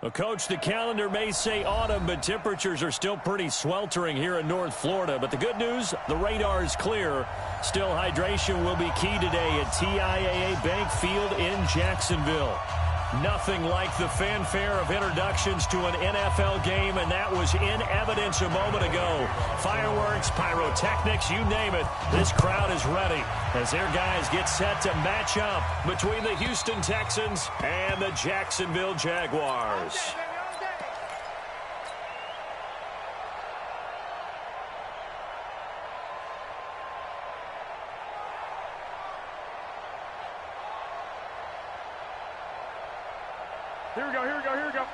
Well, Coach, the calendar may say autumn, but temperatures are still pretty sweltering here in North Florida. But the good news, the radar is clear. Still, hydration will be key today at TIAA Bank Field in Jacksonville. Nothing like the fanfare of introductions to an NFL game, and that was in evidence a moment ago. Fireworks, pyrotechnics, you name it. This crowd is ready as their guys get set to match up between the Houston Texans and the Jacksonville Jaguars. Here we go, here we go, here we go.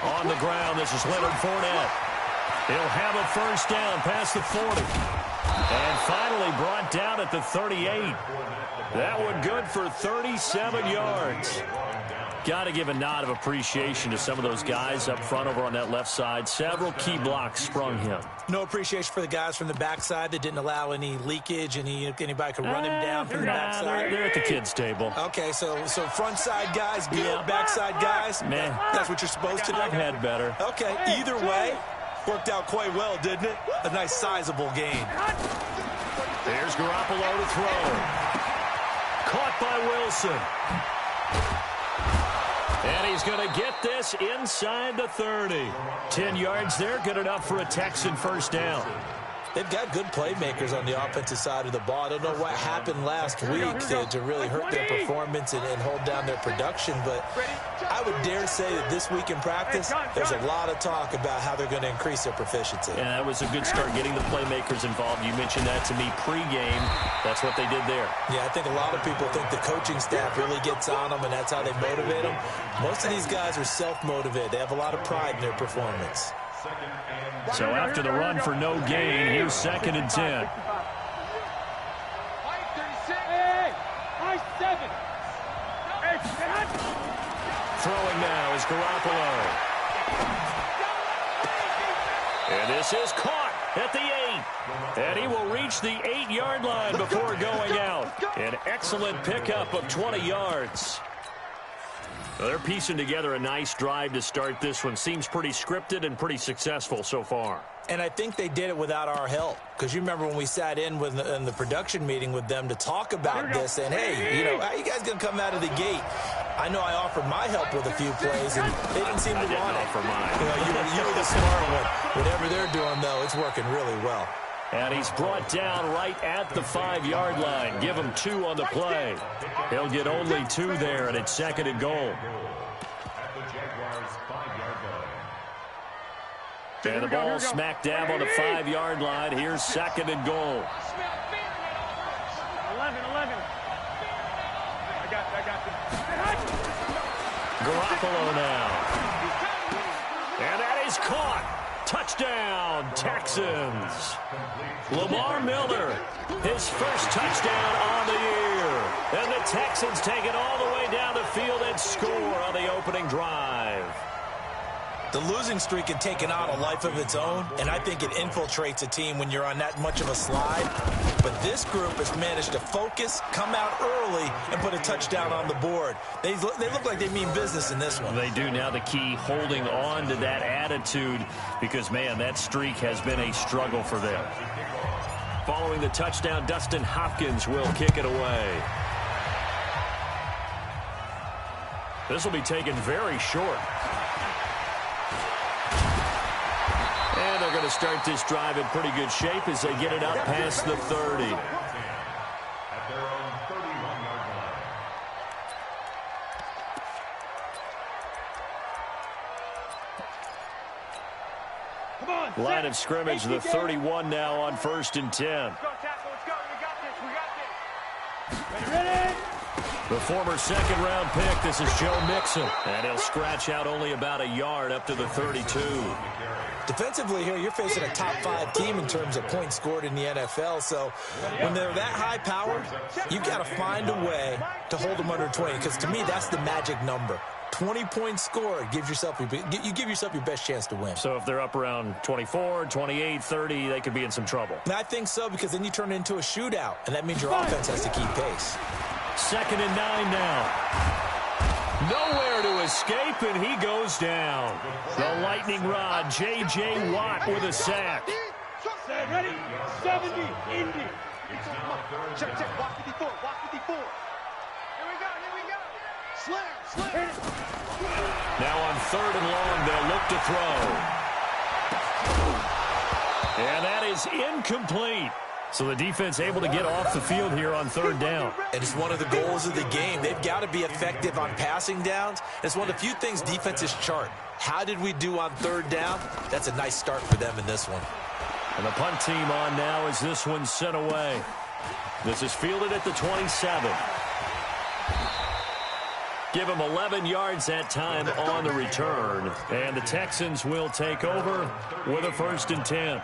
On the ground, this is Leonard Fournette. He'll have a first down past the 40. And finally brought down at the 38. That one good for 37 yards. Got to give a nod of appreciation to some of those guys up front over on that left side. Several key blocks sprung him. No appreciation for the guys from the backside that didn't allow any leakage, and anybody could run him down from the backside. They're at the kids' table. Okay, so front side guys good, backside guys, man, that's what you're supposed to do? I've had better. Okay, either way, worked out quite well, didn't it? A nice sizable gain. There's Garoppolo to throw. Caught by Wilson. And he's going to get this inside the 30. 10 yards there, good enough for a Texan first down. They've got good playmakers on the offensive side of the ball. I don't know what happened last week to really hurt their performance and hold down their production, but I would dare say that this week in practice, there's a lot of talk about how they're going to increase their proficiency. Yeah, that was a good start getting the playmakers involved. You mentioned that to me pregame. That's what they did there. Yeah, I think a lot of people think the coaching staff really gets on them, and that's how they motivate them. Most of these guys are self-motivated. They have a lot of pride in their performance. So after the run for no gain, here's 2nd and 10. Throwing now is Garoppolo. And this is caught at the 8. And he will reach the 8-yard line before going out. An excellent pickup of 20 yards. Well, they're piecing together a nice drive to start this one. Seems pretty scripted and pretty successful so far. And I think they did it without our help. Because you remember when we sat in the production meeting with them to talk about this, and hey, how you guys going to come out of the gate? I know I offered my help with a few plays, and they didn't seem to want it. Offer mine. You were the smart one. Whatever they're doing, though, it's working really well. And he's brought down right at the 5-yard line. Give him 2 on the play. He'll get only 2 there, and it's 2nd and goal. And the ball smack dab on the 5-yard line. Here's 2nd and goal. 11. I got Garoppolo now. And that is caught. Touchdown, Texans. Lamar Miller, his first touchdown on the year. And the Texans take it all the way down the field and score on the opening drive. The losing streak had taken on a life of its own, and I think it infiltrates a team when you're on that much of a slide. But this group has managed to focus, come out early, and put a touchdown on the board. They look like they mean business in this one. They do. Now the key, holding on to that attitude, because, man, that streak has been a struggle for them. Following the touchdown, Dustin Hopkins will kick it away. This will be taken very short. And they're going to start this drive in pretty good shape as they get it up past the 30. Line of scrimmage, the 31 now on 1st and 10. Let's go, Tackle. Let's go. We got this. Ready? The former 2nd-round pick, this is Joe Mixon. And he'll scratch out only about a yard up to the 32. Defensively here, you're facing a top-5 team in terms of points scored in the NFL. So when they're that high-powered, you've got to find a way to hold them under 20. Because to me, that's the magic number. 20 points scored gives yourself you give yourself your best chance to win. So if they're up around 24, 28, 30, they could be in some trouble. And I think so, because then you turn it into a shootout, and that means your offense has to keep pace. 2nd and 9 now. Nowhere to escape, and he goes down. The lightning rod, J.J. Watt with a sack. Ready? 70, Indy. Check, walk 54, walk 54. Here we go. Slam. Now on 3rd and long, they'll look to throw. And that is incomplete. So the defense able to get off the field here on 3rd down. And it's one of the goals of the game. They've got to be effective on passing downs. It's one of the few things defenses chart. How did we do on 3rd down? That's a nice start for them in this one. And the punt team on now as this one's sent away. This is fielded at the 27. Give them 11 yards that time on the return. And the Texans will take over with a 1st and 10.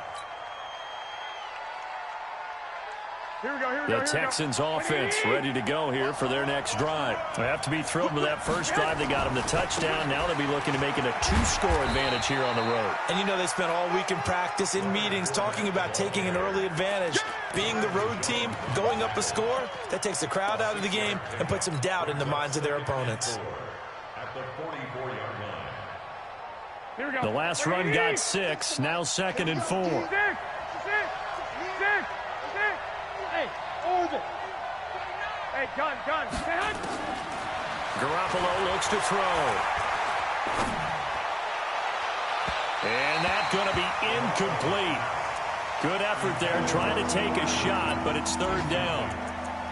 Here we go. The Texans offense ready to go here for their next drive. They have to be thrilled with that first drive. They got them the touchdown. Now they'll be looking to make it a 2-score advantage here on the road. And you know they spent all week in practice, in meetings, talking about taking an early advantage. Being the road team, going up a score, that takes the crowd out of the game and puts some doubt in the minds of their opponents. Here we go. The last run got 6. Now 2nd and 4. Six. Hey, orbit. Hey, gun. Garoppolo looks to throw. And that's going to be incomplete. Good effort there trying to take a shot, but it's 3rd down.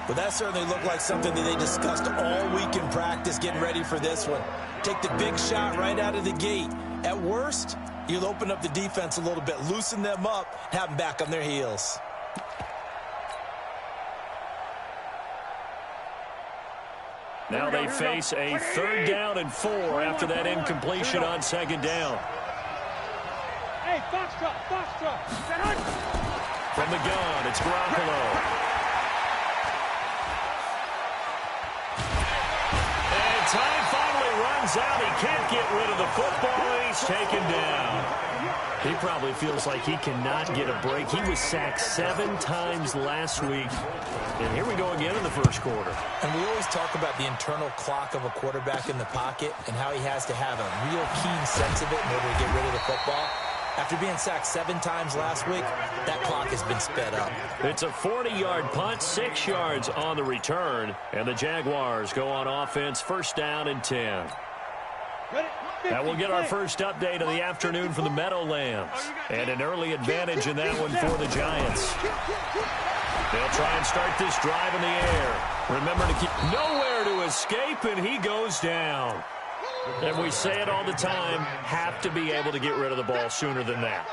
Well, that certainly looked like something that they discussed all week in practice, getting ready for this one. Take the big shot right out of the gate. At worst, you'll open up the defense a little bit, loosen them up, have them back on their heels. Now they face a 3rd down and 4 after that incompletion on 2nd down. Hey, Foxtrot. From the gun, it's Garoppolo. And time finally runs out. He can't get rid of the football, and he's taken down. He probably feels like he cannot get a break. He was sacked 7 times last week. And here we go again in the first quarter. And we always talk about the internal clock of a quarterback in the pocket and how he has to have a real keen sense of it in order to get rid of the football. After being sacked 7 times last week, that clock has been sped up. It's a 40-yard punt, 6 yards on the return. And the Jaguars go on offense, 1st down and 10. That will get our first update of the afternoon from the Meadowlands. And an early advantage in that one for the Giants. They'll try and start this drive in the air. Remember to keep nowhere to escape, and he goes down. And we say it all the time, have to be able to get rid of the ball sooner than that.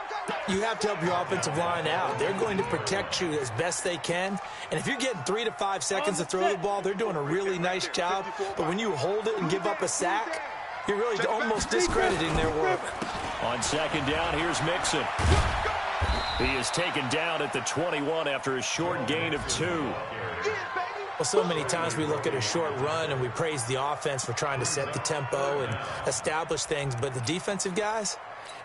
You have to help your offensive line out. They're going to protect you as best they can. And if you're getting 3 to 5 seconds to throw the ball, they're doing a really nice job. But when you hold it and give up a sack, you're really almost discrediting their work. On 2nd down, here's Mixon. He is taken down at the 21 after a short gain of 2. Well, so many times we look at a short run and we praise the offense for trying to set the tempo and establish things. But the defensive guys,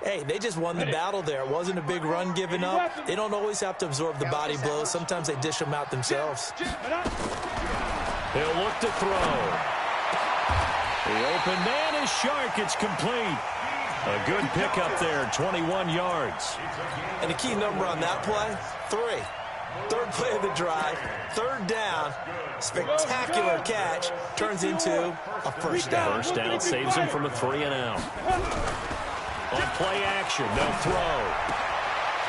hey, they just won the battle there. It wasn't a big run given up. They don't always have to absorb the body blows. Sometimes they dish them out themselves. He'll look to throw. The open man is Shark. It's complete. A good pickup there, 21 yards. And the key number on that play, 3. 3rd play of the drive, 3rd down, spectacular catch, turns into a 1st down. 1st down saves him from a 3 and out. On play action, they'll throw.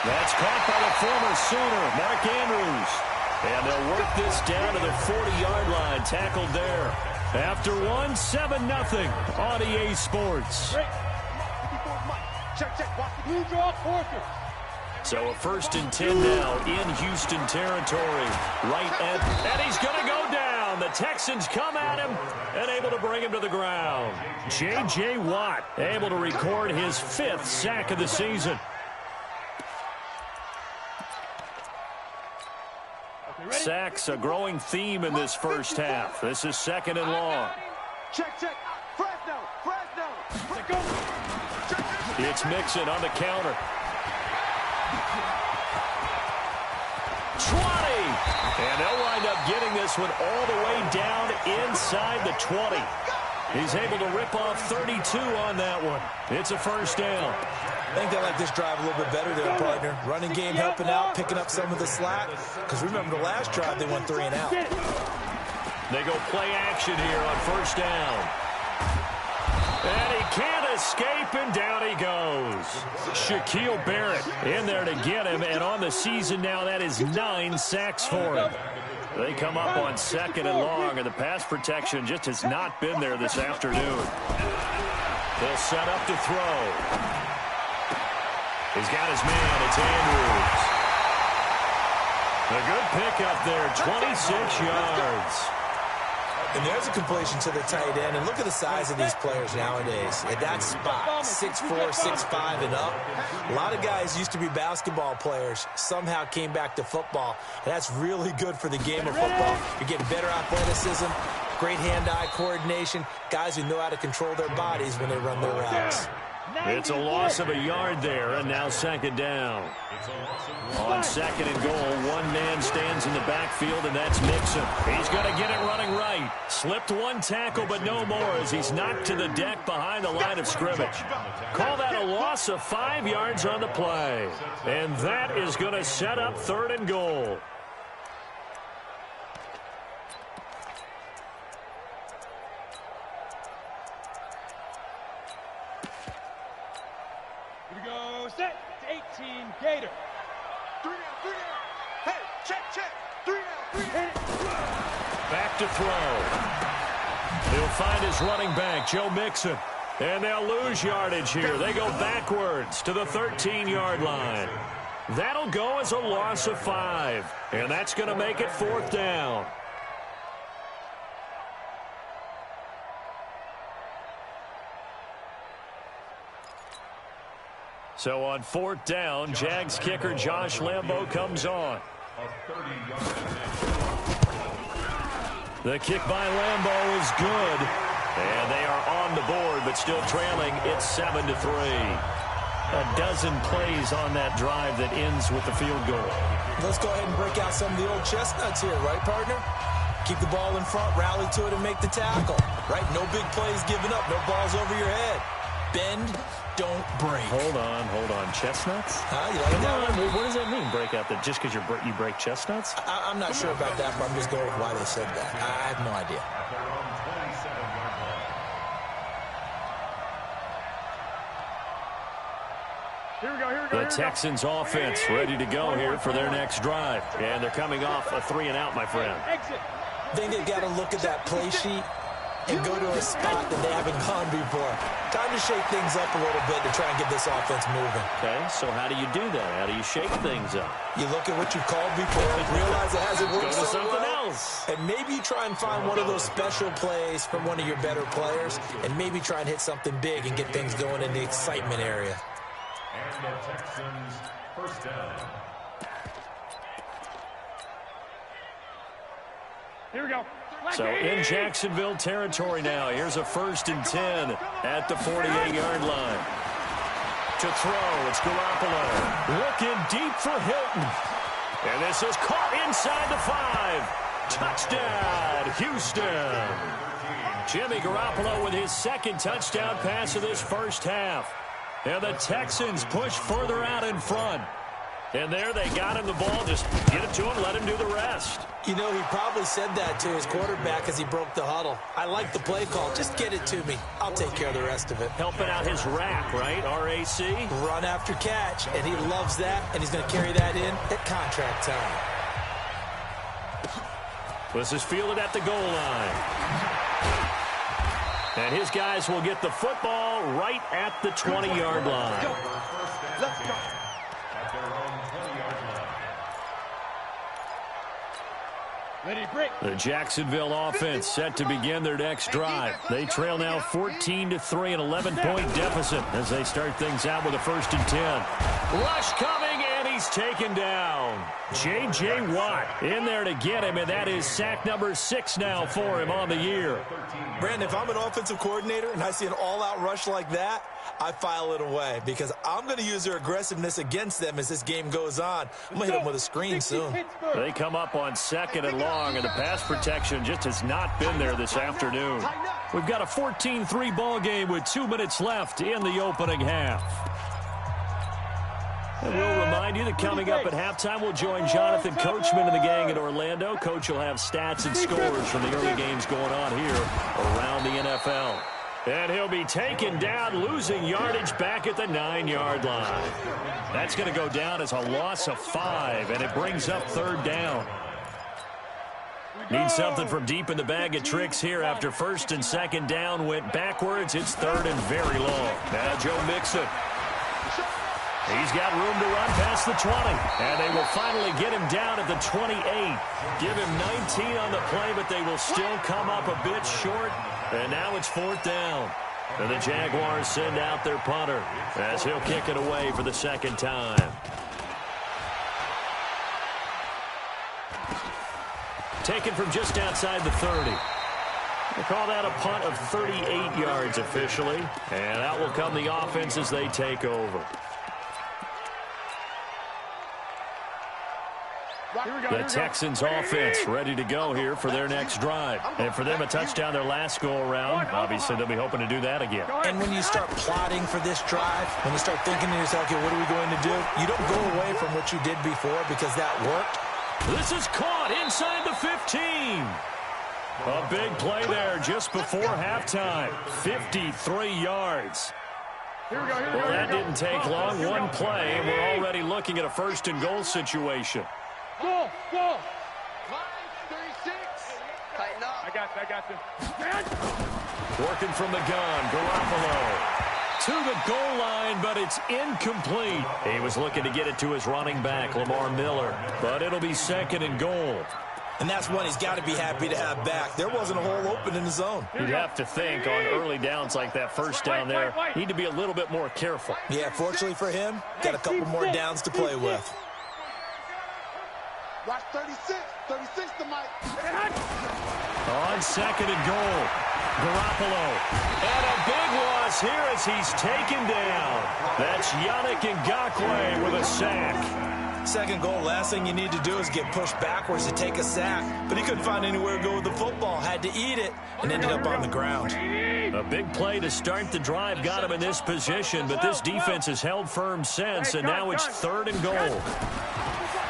That's caught by the former Sooner, Mark Andrews. And they'll work this down to the 40-yard line, tackled there. After 1, 7-0 on EA Sports. So a 1st and 10 now in Houston territory. And he's going to go down. The Texans come at him and able to bring him to the ground. J.J. Watt able to record his 5th sack of the season. Sacks a growing theme in this first half. This is 2nd and long. Check. Fresno. It's Mixon on the counter. 20. And they'll wind up getting this this one all the way down inside the 20. He's able to rip off 32 on that one. It's a first down. I think they like this drive a little bit better there, partner. Running game helping out, picking up some of the slack. Because remember the last drive, they went 3 and out. They go play action here on first down. And he can't escape, and down he goes. Shaquille Barrett in there to get him, and on the season now, that is 9 sacks for him. They come up on 2nd and long, and the pass protection just has not been there this afternoon. They'll set up to throw. He's got his man. It's Andrews. A good pickup there, 26 yards. And there's a completion to the tight end. And look at the size of these players nowadays. At that spot, 6'4", 6'5", and up. A lot of guys used to be basketball players, somehow came back to football. And that's really good for the game of football. You're getting better athleticism, great hand-eye coordination, guys who know how to control their bodies when they run their routes. It's a loss of a yard there, and now 2nd down. On 2nd and goal, one man stands in the backfield, and that's Mixon. He's going to get it running right. Slipped one tackle, but no more as he's knocked to the deck behind the line of scrimmage. Call that a loss of 5 yards on the play. And that is going to set up 3rd and goal. Set to 18, Gator. 3 down. Hey, check. 3 down. Back to throw. He'll find his running back, Joe Mixon. And they'll lose yardage here. They go backwards to the 13-yard line. That'll go as a loss of 5. And that's going to make it 4th down. So on 4th down, Jags kicker Josh Lambo comes on. The kick by Lambo is good. And they are on the board, but still trailing. It's 7-3. A dozen plays on that drive that ends with the field goal. Let's go ahead and break out some of the old chestnuts here, right, partner? Keep the ball in front, rally to it, and make the tackle. Right? No big plays given up. No balls over your head. Bend, don't break. Hold on. Chestnuts? You like that one? What does that mean, break out? That just because you break chestnuts? I'm not sure about that, but I'm just going with why they said that. I have no idea. Here we go. The Texans offense ready to go here for their next drive. And they're coming off a 3-and-out, my friend. Exit. I think they've got to look at that play sheet and go to a spot that they haven't gone before. Time to shake things up a little bit to try and get this offense moving. Okay, so how do you do that? How do you shake things up? You look at what you've called before, realize it hasn't worked Go to so something well, else. and maybe you try and find one of those special plays from one of your better players, and maybe try and hit something big and get things going in the excitement area. And the Texans first down. Here we go. So in Jacksonville territory now. Here's a 1st and 10 at the 48-yard line. To throw, it's Garoppolo. Looking deep for Hilton. And this is caught inside the 5. Touchdown, Houston. Jimmy Garoppolo with his 2nd touchdown pass of this first half. And the Texans push further out in front. And there they got him the ball. Just get it to him, let him do the rest. You know, he probably said that to his quarterback as he broke the huddle. I like the play call. Just get it to me. I'll take care of the rest of it. Helping out his rack, right? R-A-C? Run after catch, and he loves that, and he's going to carry that in at contract time. This is fielded at the goal line. And his guys will get the football right at the 20-yard line. Let's go. At their own 20-yard line. Ready, break. The Jacksonville offense set to begin their next drive. They trail now 14-3, an 11-point deficit as they start things out with a 1st and 10. Rush coming, and he's he's taken down. J.J. Watt in there to get him, and that is sack number 6 now for him on the year. Brandon, if I'm an offensive coordinator and I see an all-out rush like that, I file it away because I'm going to use their aggressiveness against them as this game goes on. I'm going to hit them with a screen soon. They come up on 2nd and long, and the pass protection just has not been there this afternoon. We've got a 14-3 ball game with 2 minutes left in the opening half. And we'll remind you that coming up at halftime, we'll join Jonathan Coachman and the gang in Orlando. Coach will have stats and scores from the early games going on here around the NFL. And he'll be taken down, losing yardage back at the 9-yard line. That's going to go down as a loss of 5, and it brings up 3rd down. Need something from deep in the bag of tricks here after 1st and 2nd down went backwards. It's 3rd and very long. Now Joe Mixon. He's got room to run past the 20, and they will finally get him down at the 28. Give him 19 on the play, but they will still come up a bit short, and now it's 4th down. And the Jaguars send out their punter as he'll kick it away for the 2nd time. Taken from just outside the 30. We'll call that a punt of 38 yards officially, and out will come the offense as they take over. The Texans offense ready to go here for their next drive. And for them, a touchdown their last go-around. Obviously, they'll be hoping to do that again. And when you start plotting for this drive, when you start thinking to yourself, okay, what are we going to do? You don't go away from what you did before because that worked. This is caught inside the 15. A big play there just before halftime. 53 yards. Well, that didn't take long. One play, and we're already looking at a 1st and goal situation. Go! Line 36. Tighten up. I got this. Working from the gun, Garoppolo. To the goal line, but it's incomplete. He was looking to get it to his running back, Lamar Miller. But it'll be 2nd and goal. And that's one he's got to be happy to have back. There wasn't a hole open in the zone. You'd have to think on early downs like that 1st down there, need to be a little bit more careful. Yeah, fortunately for him, got a couple more downs to play with. Watch 36. 36 to Mike. On 2nd and goal, Garoppolo. And a big loss here as he's taken down. That's Yannick Ngakoue with a sack. 2nd goal, last thing you need to do is get pushed backwards to take a sack. But he couldn't find anywhere to go with the football, had to eat it, and ended up on the ground. A big play to start the drive got him in this position, but this defense has held firm since, and now it's 3rd and goal.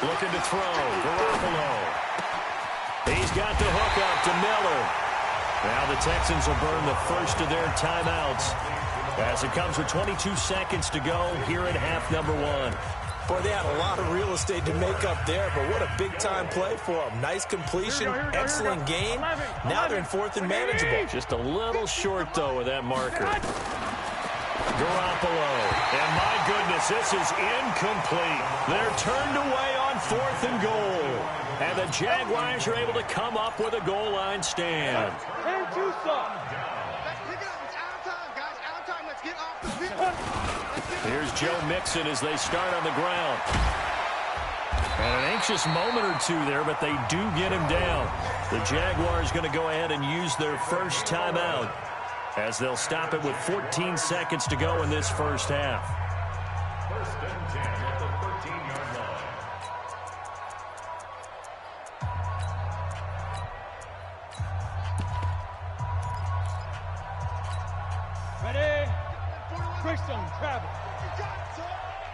Looking to throw, Garoppolo. He's got the hook up to Miller. Now the Texans will burn the first of their timeouts as it comes with 22 seconds to go here at half number 1. Boy, they had a lot of real estate to make up there, but what a big-time play for them. Nice completion, excellent game. Now they're in 4th and manageable. Just a little short, though, with that marker. Garoppolo. And my goodness, this is incomplete. They're turned away on 4th and goal. And the Jaguars are able to come up with a goal line stand. And Tucson. Here's Joe Mixon as they start on the ground. And an anxious moment or two there, but they do get him down. The Jaguars going to go ahead and use their first timeout as they'll stop it with 14 seconds to go in this first half. 1st and 10 at the 13-yard line. Ready? Greystone, travel.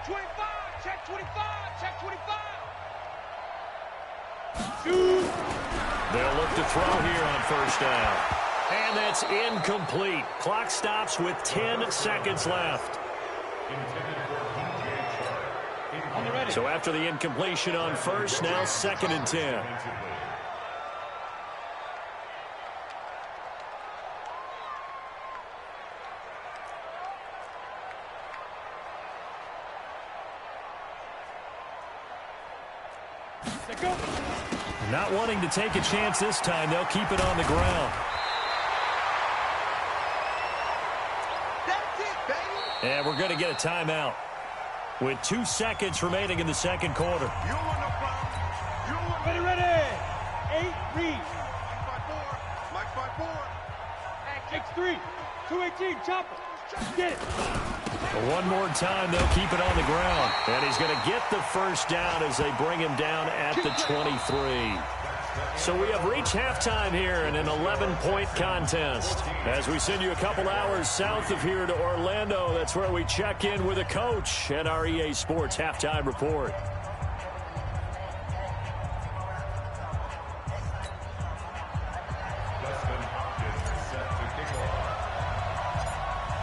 25, check 25, check 25. Shoot. They'll look to throw here on 1st down. And that's incomplete. Clock stops with 10 seconds left. So after the incompletion on 1st, now 2nd and 10. Not wanting to take a chance this time, they'll keep it on the ground. And we're going to get a timeout. with 2 seconds remaining in the second quarter. Ready, ready. 8, read. Mike by 4. X3. 218, chopper. Get it. One more time, they'll keep it on the ground. And he's going to get the first down as they bring him down at the 23. So we have reached halftime here in an 11-point contest. As we send you a couple hours south of here to Orlando, that's where we check in with a coach at our EA Sports Halftime Report.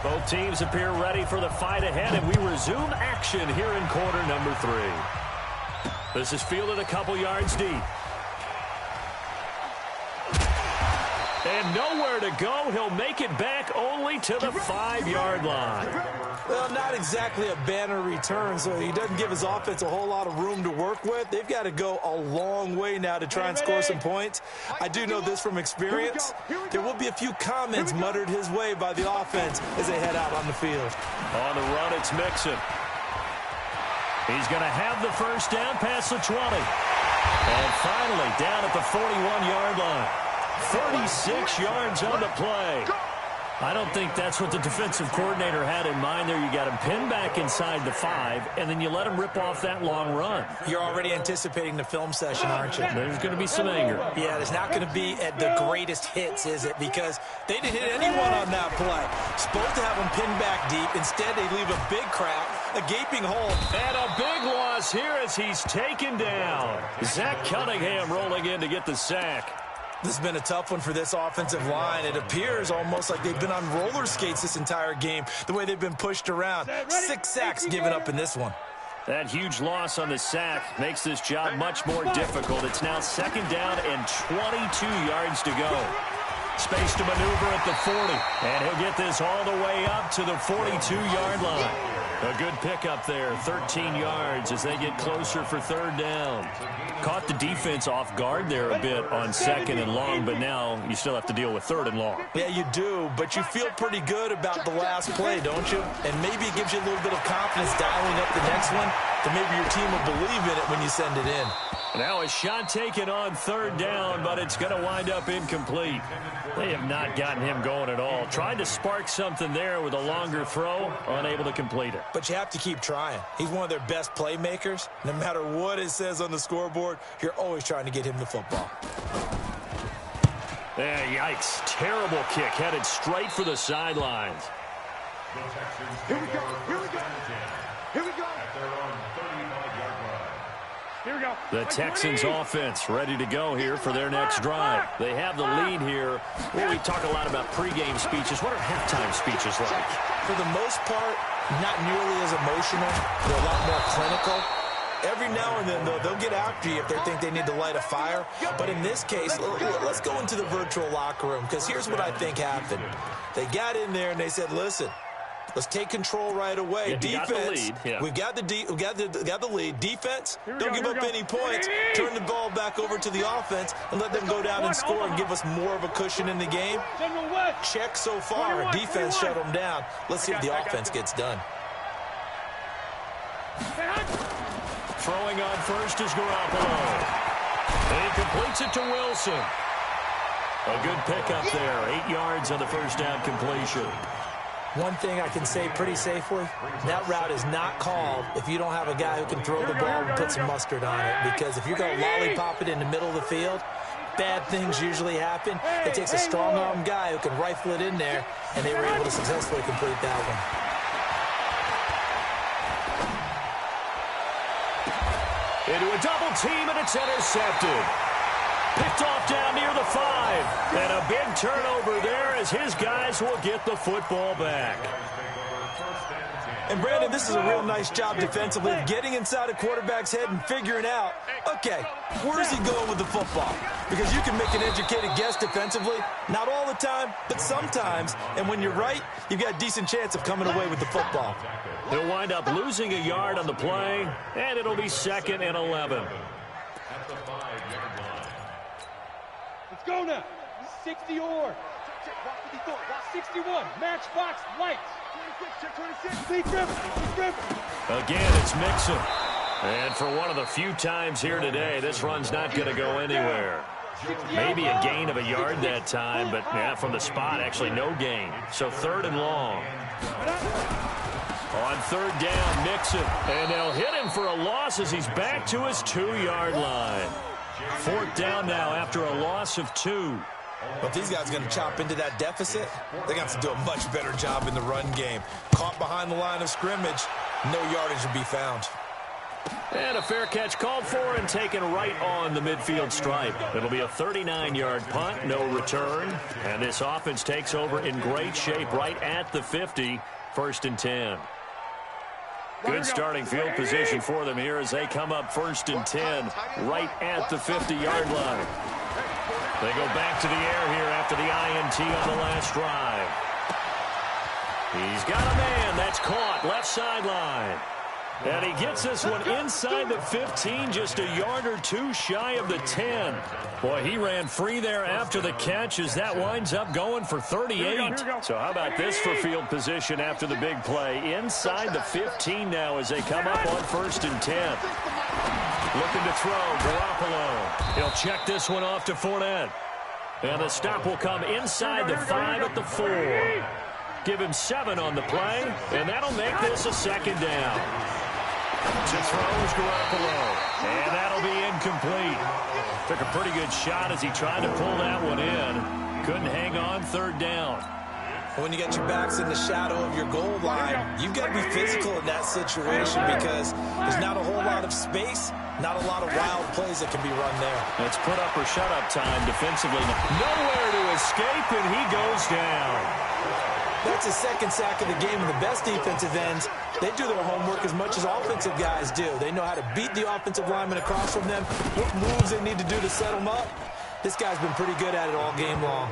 Both teams appear ready for the fight ahead, and we resume action here in quarter number 3. This is fielded a couple yards deep. And nowhere to go. He'll make it back only to the 5-yard line. Well, not exactly a banner return, so he doesn't give his offense a whole lot of room to work with. They've got to go a long way now to try and score some points. I do know this from experience. There will be a few comments muttered his way by the offense as they head out on the field. On the run, it's Mixon. He's going to have the first down past the 20. And finally, down at the 41-yard line. 36 yards on the play. I don't think that's what the defensive coordinator had in mind there. You got him pinned back inside the 5, and then you let him rip off that long run. You're already anticipating the film session, aren't you? There's going to be some anger. Yeah, there's not going to be at the greatest hits, is it? Because they didn't hit anyone on that play. Supposed to have him pinned back deep. Instead, they leave a big crack, a gaping hole. And a big loss here as he's taken down. Zach Cunningham rolling in to get the sack. This has been a tough one for this offensive line. It appears almost like they've been on roller skates this entire game, the way they've been pushed around. 6 sacks given up in this one. That huge loss on the sack makes this job much more difficult. It's now second down and 22 yards to go. Space to maneuver at the 40, and he'll get this all the way up to the 42-yard line. A good pickup there, 13 yards as they get closer for third down. Caught the defense off guard there a bit on second and long, but now you still have to deal with third and long. Yeah, you do, but you feel pretty good about the last play, don't you? And maybe it gives you a little bit of confidence dialing up the next one, that maybe your team will believe in it when you send it in. Now a shot taken on third down, but it's going to wind up incomplete. They have not gotten him going at all. Tried to spark something there with a longer throw, unable to complete it. But you have to keep trying. He's one of their best playmakers. No matter what it says on the scoreboard, you're always trying to get him the football. Yikes. Terrible kick headed straight for the sidelines. Here we go. Here we go. Here we go. Here we go. The Texans offense ready to go here for their next drive. They have the lead here. Well, we talk a lot about pregame speeches. What are halftime speeches like? For the most part, not nearly as emotional. They're a lot more clinical. Every now and then, though, they'll get after you if they think they need to light a fire. But in this case, let's go into the virtual locker room, because here's what I think happened. They got in there and they said, listen, let's take control right away. Yeah, Defense, we got the lead. Defense, don't give up any points. Turn the ball back over to the offense and let them go down and score and give us more of a cushion in the game. Check so far. Defense shut them down. Let's see if the offense gets done. Throwing on first is Garoppolo. He completes it to Wilson. A good pickup there. 8 yards on the first down completion. One thing I can say pretty safely, that route is not called if you don't have a guy who can throw the ball and put some mustard on it. Because if you're going to lollipop it in the middle of the field, bad things usually happen. It takes a strong-arm guy who can rifle it in there, and they were able to successfully complete that one. Into a double team, and it's intercepted. Picked off down near the 5. And a big turnover there as his guys will get the football back. And, Brandon, this is a real nice job defensively of getting inside a quarterback's head and figuring out, okay, where's he going with the football? Because you can make an educated guess defensively, not all the time, but sometimes. And when you're right, you've got a decent chance of coming away with the football. He'll wind up losing a yard on the play, and it'll be 2nd and 11. Let's go now. 60 or 61, matchbox lights. 26, Again, it's Mixon. And for one of the few times here today, this run's not going to go anywhere. Maybe a gain of a yard that time, but yeah, from the spot, actually no gain. So 3rd and long. On 3rd down, Mixon. And they'll hit him for a loss as he's back to his 2-yard line. 4th down now after a loss of 2. But if these guys are going to chop into that deficit, they're going to have to do a much better job in the run game. Caught behind the line of scrimmage, no yardage will be found. And a fair catch called for and taken right on the midfield stripe. It'll be a 39-yard punt, no return. And this offense takes over in great shape right at the 50, 1st and 10. Good starting field position for them here as they come up 1st and 10 right at the 50-yard line. They go back to the air here after the INT on the last drive. He's got a man. That's caught. Left sideline. And he gets this one inside the 15, just a yard or 2 shy of the 10. Boy, he ran free there after the catch as that winds up going for 38. So how about this for field position after the big play? Inside the 15 now as they come up on 1st and 10. Looking to throw, Garoppolo. He'll check this one off to Fournette. And the stop will come inside the 5 at the 4. Give him 7 on the play, and that'll make this a 2nd down. To throw is Garoppolo, and that'll be incomplete. Took a pretty good shot as he tried to pull that one in. Couldn't hang on, 3rd down. When you get your backs in the shadow of your goal line, you've got to be physical in that situation because there's not a whole lot of space, not a lot of wild plays that can be run there. It's put up or shut up time defensively. Nowhere to escape, and he goes down. That's his 2nd sack of the game, and the best defensive ends, they do their homework as much as offensive guys do. They know how to beat the offensive lineman across from them, what moves they need to do to set them up. This guy's been pretty good at it all game long.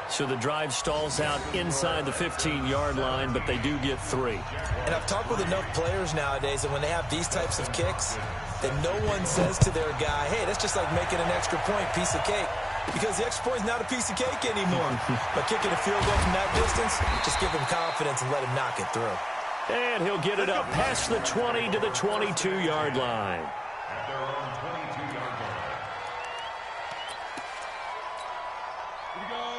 So the drive stalls out inside the 15-yard line, but they do get 3. And I've talked with enough players nowadays that when they have these types of kicks, that no one says to their guy, hey, that's just like making an extra point, piece of cake. Because the extra point is not a piece of cake anymore. But kicking a field goal from that distance, just give him confidence and let him knock it through. And he'll get it up past the 20 to the 22-yard line.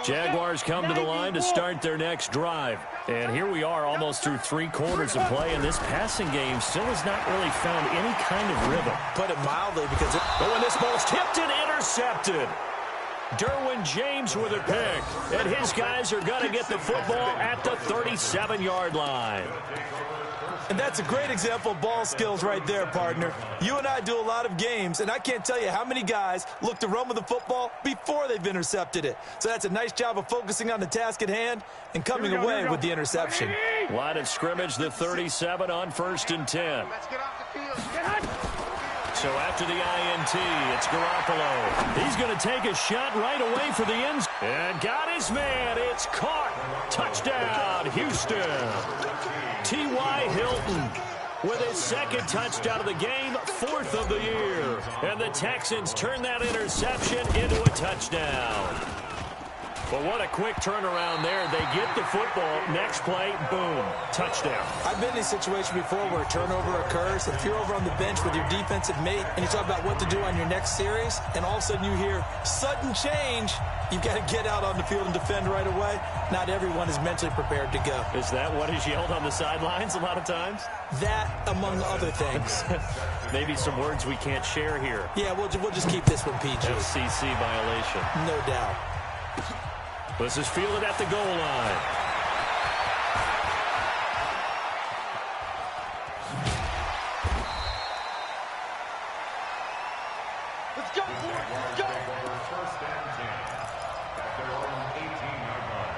Jaguars come to the line to start their next drive. And here we are almost through 3 quarters of play, and this passing game still has not really found any kind of rhythm. Put it mildly because when this ball's tipped and intercepted. Derwin James with a pick, and his guys are going to get the football at the 37-yard line. And that's a great example of ball skills right there, partner. You and I do a lot of games, and I can't tell you how many guys look to run with the football before they've intercepted it. So that's a nice job of focusing on the task at hand and coming away with the interception. Line of scrimmage, the 37 on 1st and 10. Let's get off the field. So after the INT, it's Garoppolo. He's going to take a shot right away for the end zone. And got his man. It's caught. Touchdown, Houston. T.Y. Hilton with his 2nd touchdown of the game, 4th of the year. And the Texans turn that interception into a touchdown. But what a quick turnaround there. They get the football. Next play, boom, touchdown. I've been in a situation before where a turnover occurs. If you're over on the bench with your defensive mate and you talk about what to do on your next series, and all of a sudden you hear sudden change, you've got to get out on the field and defend right away. Not everyone is mentally prepared to go. Is that what is yelled on the sidelines a lot of times? That, among other things. Maybe some words we can't share here. Yeah, we'll just keep this one PG. FCC violation. No doubt. This is fielded at the goal line. Let's go. Let's go. 1st and 10 at their own 18-yard line.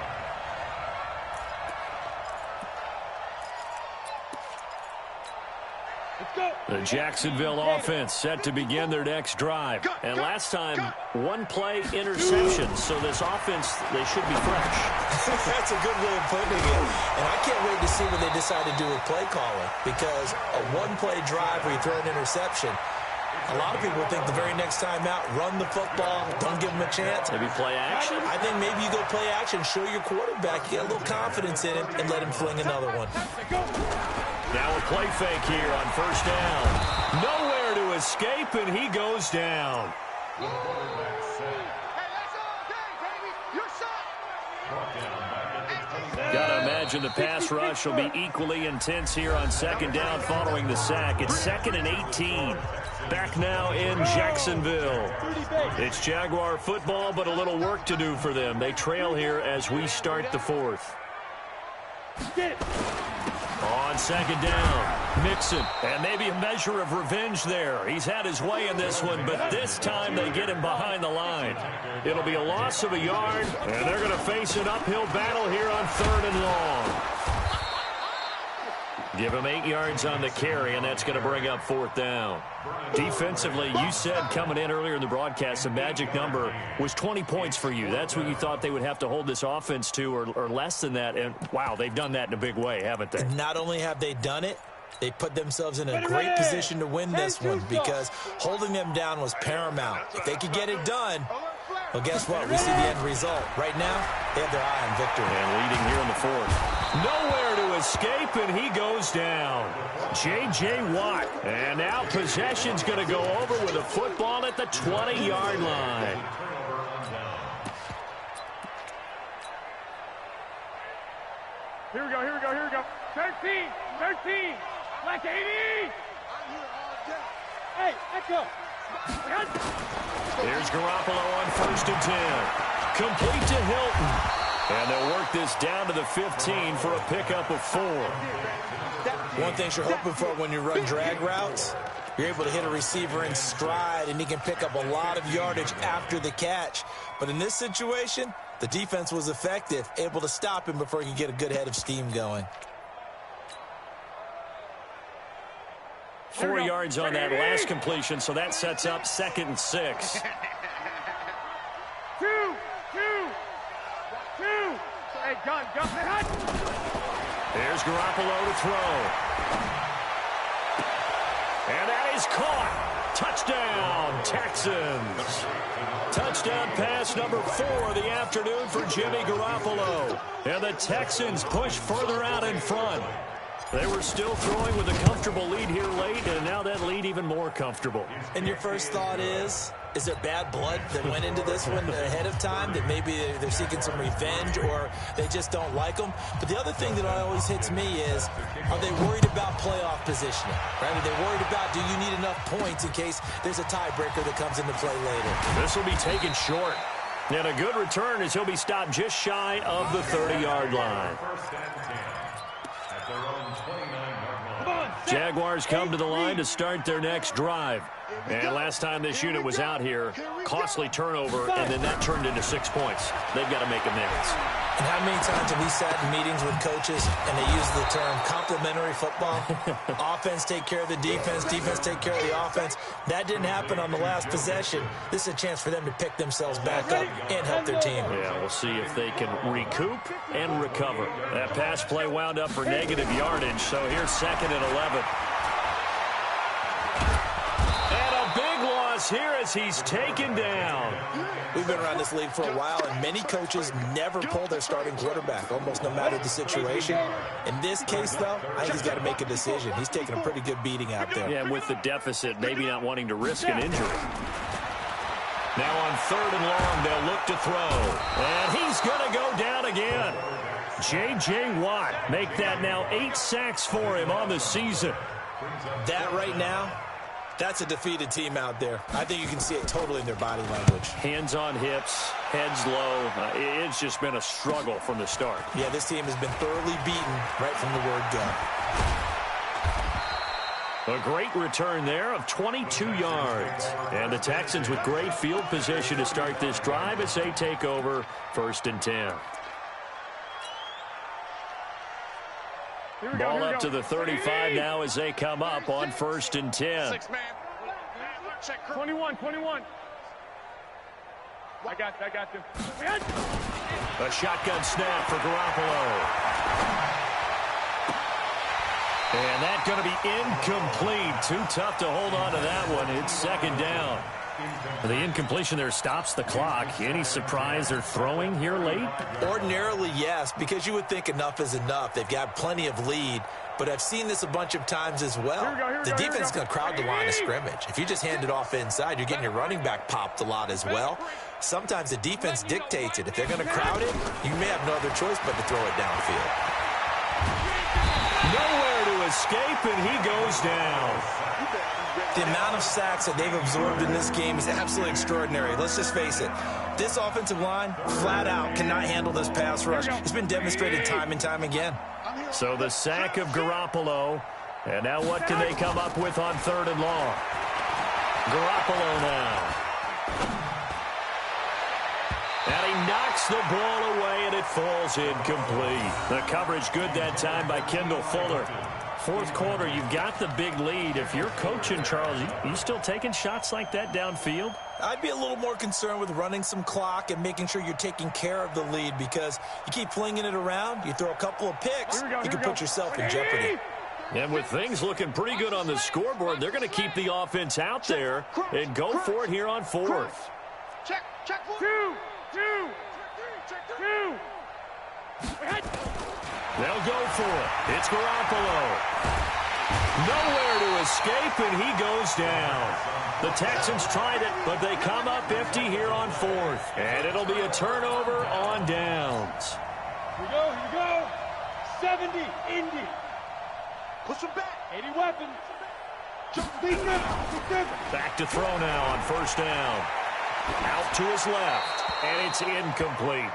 Let's go. The Jacksonville offense set to begin their next drive. And last time, 1 play interception. So this offense, they should be fresh. That's a good way of putting it. And I can't wait to see what they decide to do with play calling. Because a 1-play drive where you throw an interception, A lot of people think the very next time out, run the football, don't give him a chance. Maybe play action? I think maybe you go play action, show your quarterback you got a little confidence in him, and let him fling another one. Now a play fake here on first down. Nowhere to escape, and he goes down. Gotta imagine the pass rush will be equally intense here on second down following the sack. It's 2nd and 18. Back now in Jacksonville. It's Jaguar football, but a little work to do for them. They trail here as we start the 4th. On second down, Mixon, and maybe a measure of revenge there. He's had his way in this one, but this time they get him behind the line. It'll be a loss of a yard, and they're going to face an uphill battle here on 3rd and long. Give him 8 yards on the carry, and that's going to bring up 4th down. Defensively, you said coming in earlier in the broadcast, the magic number was 20 points for you. That's what you thought they would have to hold this offense to, or less than that. And, wow, they've done that in a big way, haven't they? Not only have they done it, they put themselves in a great position to win this one because holding them down was paramount. If they could get it done, well, guess what? We see the end result. Right now, they have their eye on victory. And leading here in the 4th. Nowhere to escape, and he goes down. J.J. Watt. And now possession's going to go over with a football at the 20-yard line. Here we go. 13. Like 80. Hey, let's go. Here's Garoppolo on 1st and 10. Complete to Hilton. And they'll work this down to the 15 for a pickup of 4. One thing you're hoping for when you run drag routes, you're able to hit a receiver in stride, and he can pick up a lot of yardage after the catch. But in this situation, the defense was effective, able to stop him before he could get a good head of steam going. 4 yards on that last completion, so that sets up 2nd and 6. Two. Hey, gun. There's Garoppolo to throw. And that is caught. Touchdown, Texans. Touchdown pass number 4 of the afternoon for Jimmy Garoppolo. And the Texans push further out in front. They were still throwing with a comfortable lead here late, and now that lead even more comfortable. And your first thought is there bad blood that went into this one ahead of time, that maybe they're seeking some revenge or they just don't like them? But the other thing that always hits me is, are they worried about playoff positioning? Right? Are they worried about, do you need enough points in case there's a tiebreaker that comes into play later? This will be taken short. And a good return as he'll be stopped just shy of the 30-yard line. Jaguars come to the line to start their next drive. And last time this unit was out here, costly turnover, and then that turned into 6 points. They've got to make amends. And how many times have we sat in meetings with coaches and they use the term complementary football? Offense take care of the defense, defense take care of the offense. That didn't happen on the last possession. This is a chance for them to pick themselves back up and help their team. Yeah, we'll see if they can recoup and recover. That pass play wound up for negative yardage, so here's 2nd and 11. And a big loss here as he's taken down. We've been around this league for a while, and many coaches never pull their starting quarterback, almost no matter the situation. In this case, though, I think he's got to make a decision. He's taking a pretty good beating out there. Yeah, with the deficit, maybe not wanting to risk an injury. Now on 3rd and long, they'll look to throw. And he's going to go down again. J.J. Watt, make that now 8 sacks for him on the season. That right now, that's a defeated team out there. I think you can see it totally in their body language. Hands on hips, heads low. It's just been a struggle from the start. Yeah, this team has been thoroughly beaten right from the word go. A great return there of 22 yards. And the Texans with great field position to start this drive as they take over 1st and 10. Ball up to the 35 now as they come up on 1st and 10. 21. I got you. A shotgun snap for Garoppolo. And that's going to be incomplete. Too tough to hold on to that one. It's second down. The incompletion there stops the clock. Any surprise they're throwing here late? Ordinarily, yes, because you would think enough is enough. They've got plenty of lead, but I've seen this a bunch of times as well. The defense is going to crowd the line of scrimmage. If you just hand it off inside, you're getting your running back popped a lot as well. Sometimes the defense dictates it. If they're going to crowd it, you may have no other choice but to throw it downfield. Nowhere to escape, and he goes down. The amount of sacks that they've absorbed in this game is absolutely extraordinary. Let's just face it. This offensive line, flat out, cannot handle this pass rush. It's been demonstrated time and time again. So the sack of Garoppolo. And now what can they come up with on 3rd and long? Garoppolo now. And he knocks the ball away, and it falls incomplete. The coverage good that time by Kendall Fuller. 4th quarter, you've got the big lead. If you're coaching, Charles, you still taking shots like that downfield? I'd be a little more concerned with running some clock and making sure you're taking care of the lead, because you keep flinging it around, you throw a couple of picks, you can put yourself in jeopardy. And with things looking pretty good on the scoreboard, they're going to keep the offense out there and go for it here on 4th. Check. Two. They'll go for it. It's Garoppolo. Nowhere to escape, and he goes down. The Texans tried it, but they come up empty here on 4th. And it'll be a turnover on downs. Here we go. 70, Indy. Push him back. 80 weapons. Back to throw now on 1st down. Out to his left, and it's incomplete.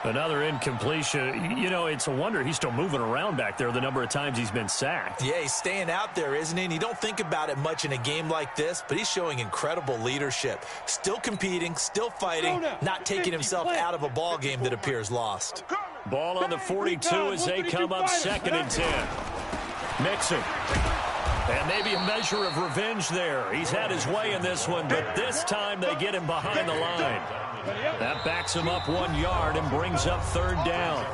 Another incompletion. You know, it's a wonder he's still moving around back there the number of times he's been sacked. Yeah, he's staying out there, isn't he? And you don't think about it much in a game like this, but he's showing incredible leadership. Still competing, still fighting, not taking himself out of a ball game that appears lost. Ball on the 42 as they come up 2nd and 10. Mixon. And maybe a measure of revenge there. He's had his way in this one, but this time they get him behind the line. That backs him up 1 yard and brings up 3rd down.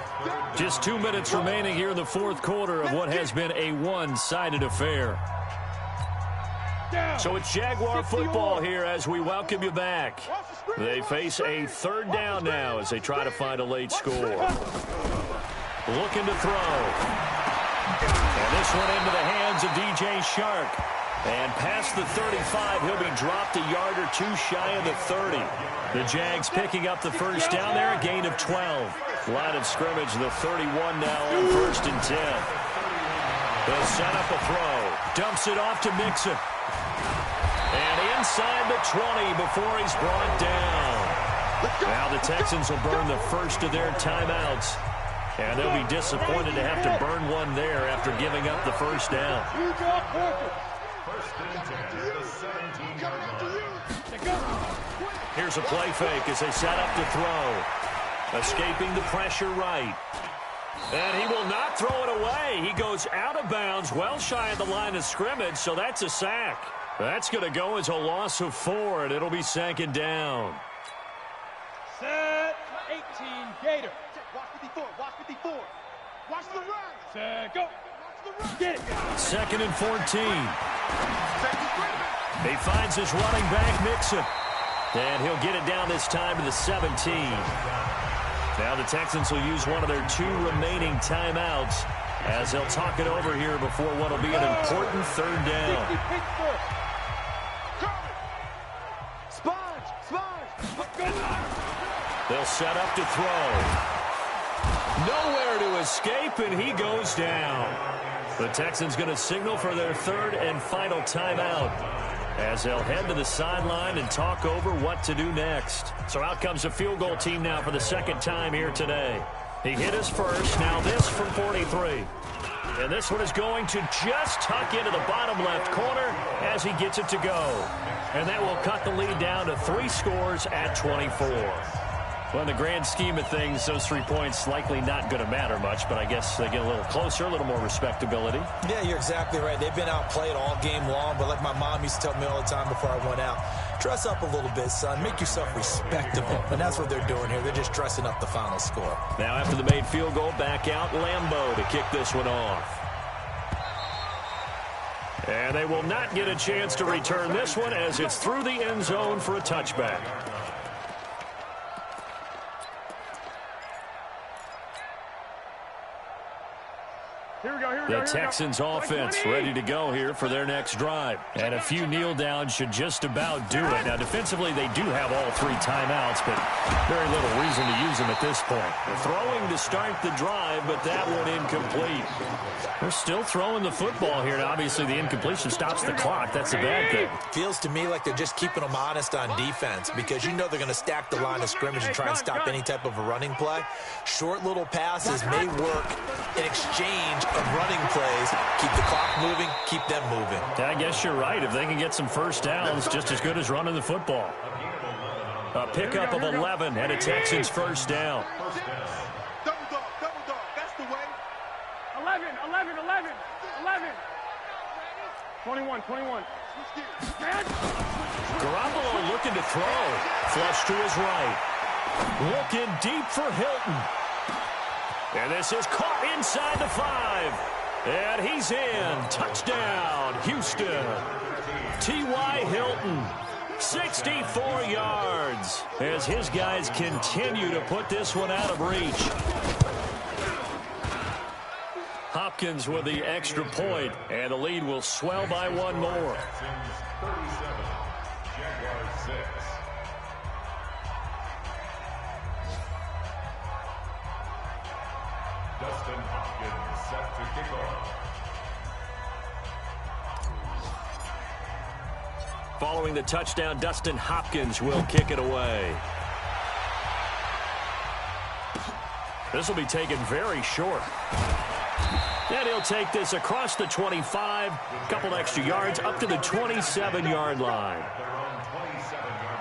Just 2 minutes remaining here in the 4th quarter of what has been a one-sided affair. So it's Jaguar football here as we welcome you back. They face a 3rd down now as they try to find a late score. Looking to throw. And this one into the hands of DJ Shark. And past the 35, he'll be dropped a yard or two shy of the 30. The Jags picking up the 1st down there, a gain of 12. Line of scrimmage, the 31 now on 1st and 10. They'll set up a throw. Dumps it off to Mixon. And inside the 20 before he's brought down. Now the Texans will burn the first of their timeouts. And they'll be disappointed to have to burn one there after giving up the 1st down. Here's a play fake as they set up to throw. Escaping the pressure right. And he will not throw it away. He goes out of bounds, well shy of the line of scrimmage, so that's a sack. That's going to go as a loss of 4, and it'll be 2nd down. Set, 18, Gator. Watch 54, watch 54. Watch the run. Set, go. Get it. 2nd and 14. He finds his running back, Mixon. And he'll get it down this time to the 17. Now the Texans will use one of their 2 remaining timeouts as they'll talk it over here before what will be an important 3rd down. They'll set up to throw. Nowhere to escape, and he goes down. The Texans going to signal for their 3rd and final timeout as they'll head to the sideline and talk over what to do next. So out comes a field goal team now for the 2nd time here today. He hit his first, now this from 43. And this one is going to just tuck into the bottom left corner as he gets it to go. And that will cut the lead down to 3 scores at 24. Well, in the grand scheme of things, those 3 points likely not going to matter much, but I guess they get a little closer, a little more respectability. Yeah, you're exactly right. They've been outplayed all game long, but like my mom used to tell me all the time before I went out, dress up a little bit, son. Make yourself respectable. And that's what they're doing here. They're just dressing up the final score. Now after the made field goal, back out Lambeau to kick this one off. And they will not get a chance to return this one as it's through the end zone for a touchback. The Texans offense ready to go here for their next drive. And a few kneel downs should just about do it. Now, defensively, they do have all 3 timeouts, but very little reason to use them at this point. They're throwing to start the drive, but that one incomplete. They're still throwing the football here. Now, obviously, the incompletion stops the clock. That's a bad thing. Feels to me like they're just keeping them honest on defense because you know they're going to stack the line of scrimmage and try and stop any type of a running play. Short little passes may work in exchange of running plays. Keep the clock moving, keep them moving. I guess you're right. If they can get some first downs, just as good as running the football. A pickup of 11 and a Texans first down. Double dog, that's the way. 11. 21. Garoppolo looking to throw. Flush to his right. Looking deep for Hilton. And this is caught inside the 5. And he's in. Touchdown, Houston. T.Y. Hilton, 64 yards, as his guys continue to put this one out of reach. Hopkins with the extra point, and the lead will swell by 1 more. 37, Jaguars 6. Dustin Hopkins set to kick off. Following the touchdown, Dustin Hopkins will kick it away. This will be taken very short. And he'll take this across the 25, a couple extra yards, up to the 27-yard line. Their own 27-yard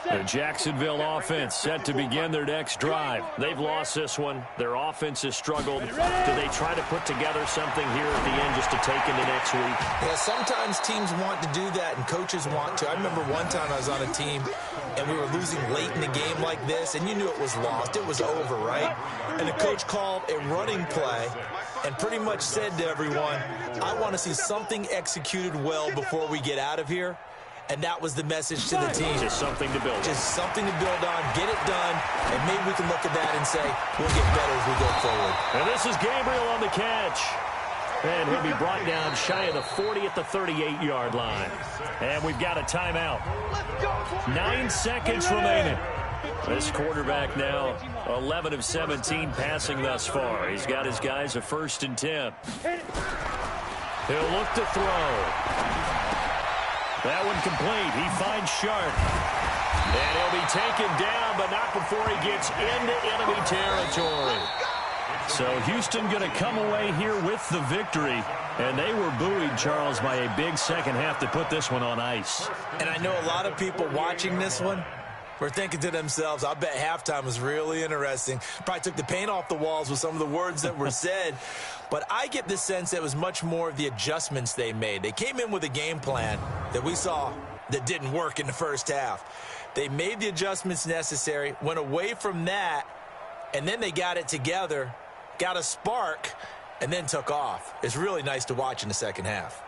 line. The Jacksonville offense set to begin their next drive. They've lost this one. Their offense has struggled. Do they try to put together something here at the end just to take into next week? Yeah, sometimes teams want to do that and coaches want to. I remember one time I was on a team and we were losing late in the game like this, and you knew it was lost. It was over, right? And the coach called a running play and pretty much said to everyone, I want to see something executed well before we get out of here. And that was the message to the team. Just something to build on. Just something to build on, get it done, and maybe we can look at that and say, we'll get better as we go forward. And this is Gabriel on the catch. And he'll be brought down shy of the 40 at the 38-yard line. And we've got a timeout. 9 seconds remaining. This quarterback now 11 of 17 passing thus far. He's got his guys a 1st and 10. He'll look to throw. That one complete. He finds Sharp. And he'll be taken down, but not before he gets into enemy territory. So Houston going to come away here with the victory. And they were buoyed, Charles, by a big second half to put this one on ice. And I know a lot of people watching this one were thinking to themselves, I bet halftime was really interesting. Probably took the paint off the walls with some of the words that were said. But I get the sense that it was much more of the adjustments they made. They came in with a game plan that we saw that didn't work in the first half. They made the adjustments necessary, went away from that, and then they got it together, got a spark, and then took off. It's really nice to watch in the second half.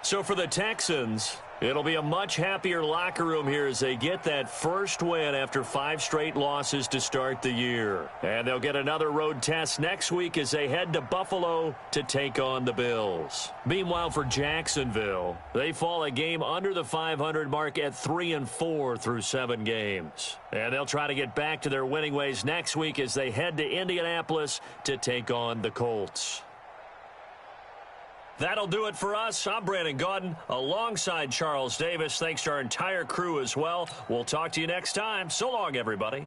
So for the Texans, it'll be a much happier locker room here as they get that first win after 5 straight losses to start the year. And they'll get another road test next week as they head to Buffalo to take on the Bills. Meanwhile, for Jacksonville, they fall a game under the 500 mark at 3-4 through 7 games. And they'll try to get back to their winning ways next week as they head to Indianapolis to take on the Colts. That'll do it for us. I'm Brandon Gaudin alongside Charles Davis. Thanks to our entire crew as well. We'll talk to you next time. So long, everybody.